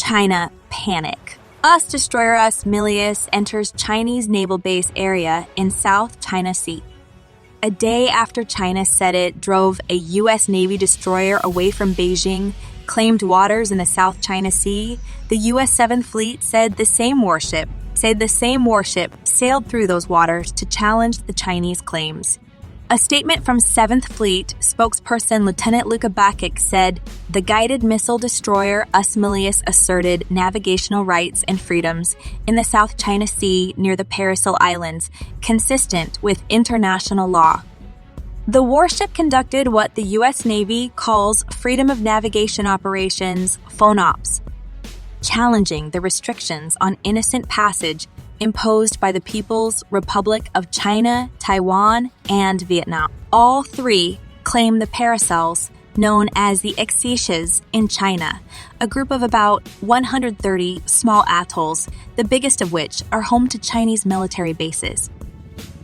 China panic. USS Milius enters Chinese naval base area in South China Sea. A day after China said it drove a U.S. Navy destroyer away from Beijing, claimed waters in the South China Sea, the U.S. 7th Fleet said the same warship sailed through those waters to challenge the Chinese claims. A statement from 7th Fleet spokesperson Lieutenant Luka Bakic said the guided missile destroyer USS Milius asserted navigational rights and freedoms in the South China Sea near the Paracel Islands, consistent with international law. The warship conducted what the U.S. Navy calls freedom of navigation operations, FONOPs, challenging the restrictions on innocent passage imposed by the People's Republic of China, Taiwan, and Vietnam. All three claim the Paracels, known as the Xiches in China, a group of about 130 small atolls, the biggest of which are home to Chinese military bases.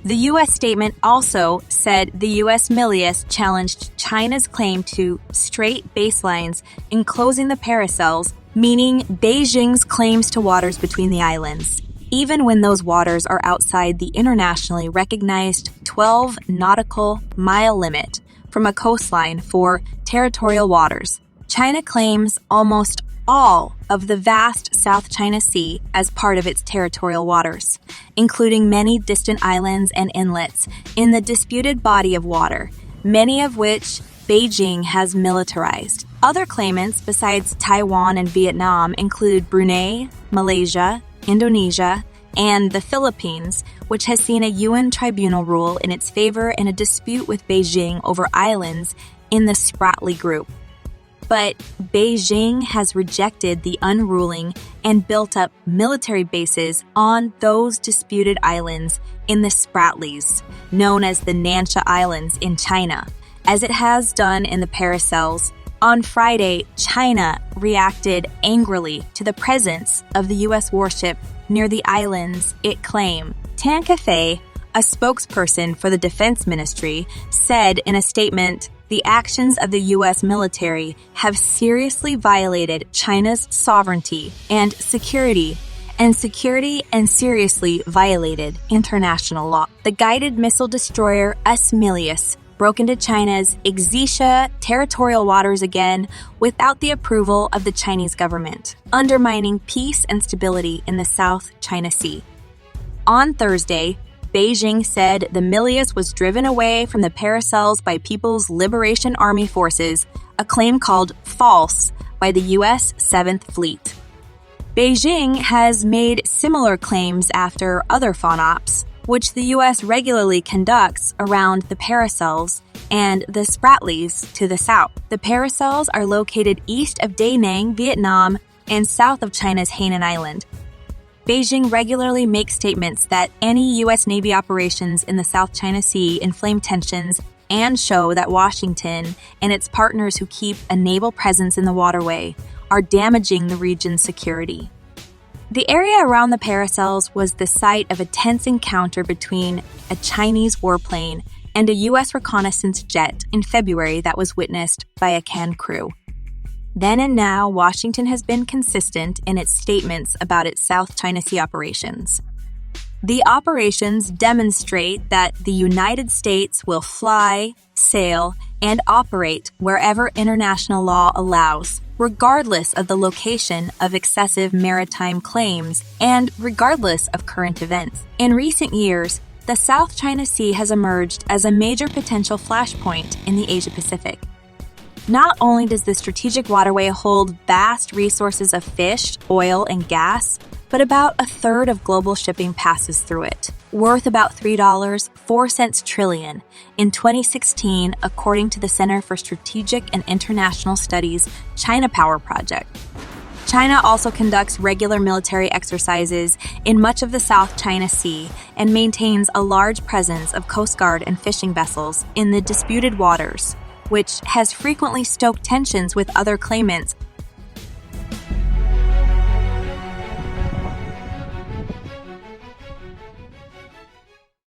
The U.S. statement also said the USS Milius challenged China's claim to straight baselines enclosing the Paracels, meaning Beijing's claims to waters between the islands, even when those waters are outside the internationally recognized 12 nautical mile limit from a coastline for territorial waters. China claims almost all of the vast South China Sea as part of its territorial waters, including many distant islands and inlets in the disputed body of water, many of which Beijing has militarized. Other claimants besides Taiwan and Vietnam include Brunei, Malaysia, Indonesia, and the Philippines, which has seen a UN tribunal rule in its favor in a dispute with Beijing over islands in the Spratly Group. But Beijing has rejected the unruling and built up military bases on those disputed islands in the Spratlys, known as the Nansha Islands in China, as it has done in the Paracels. On Friday, China reacted angrily to the presence of the U.S. warship near the islands it claimed. Tan Cathay, a spokesperson for the Defense Ministry, said in a statement, "The actions of the U.S. military have seriously violated China's sovereignty and security and seriously violated international law." The guided missile destroyer USS Milius broke into China's Xiche territorial waters again without the approval of the Chinese government, undermining peace and stability in the South China Sea. On Thursday, Beijing said the Milius was driven away from the Paracels by People's Liberation Army forces, a claim called false by the U.S. 7th Fleet. Beijing has made similar claims after other FONOPs, which the U.S. regularly conducts around the Paracels and the Spratlys to the south. The Paracels are located east of Da Nang, Vietnam, and south of China's Hainan Island. Beijing regularly makes statements that any U.S. Navy operations in the South China Sea inflame tensions and show that Washington and its partners who keep a naval presence in the waterway are damaging the region's security. The area around the Paracels was the site of a tense encounter between a Chinese warplane and a U.S. reconnaissance jet in February that was witnessed by a CAN crew. Then and now, Washington has been consistent in its statements about its South China Sea operations. The operations demonstrate that the United States will fly, sail, and operate wherever international law allows, regardless of the location of excessive maritime claims and regardless of current events. In recent years, the South China Sea has emerged as a major potential flashpoint in the Asia-Pacific. Not only does the strategic waterway hold vast resources of fish, oil, and gas, but about a third of global shipping passes through it, worth about $3.04 trillion in 2016, according to the Center for Strategic and International Studies China Power Project. China also conducts regular military exercises in much of the South China Sea and maintains a large presence of Coast Guard and fishing vessels in the disputed waters, which has frequently stoked tensions with other claimants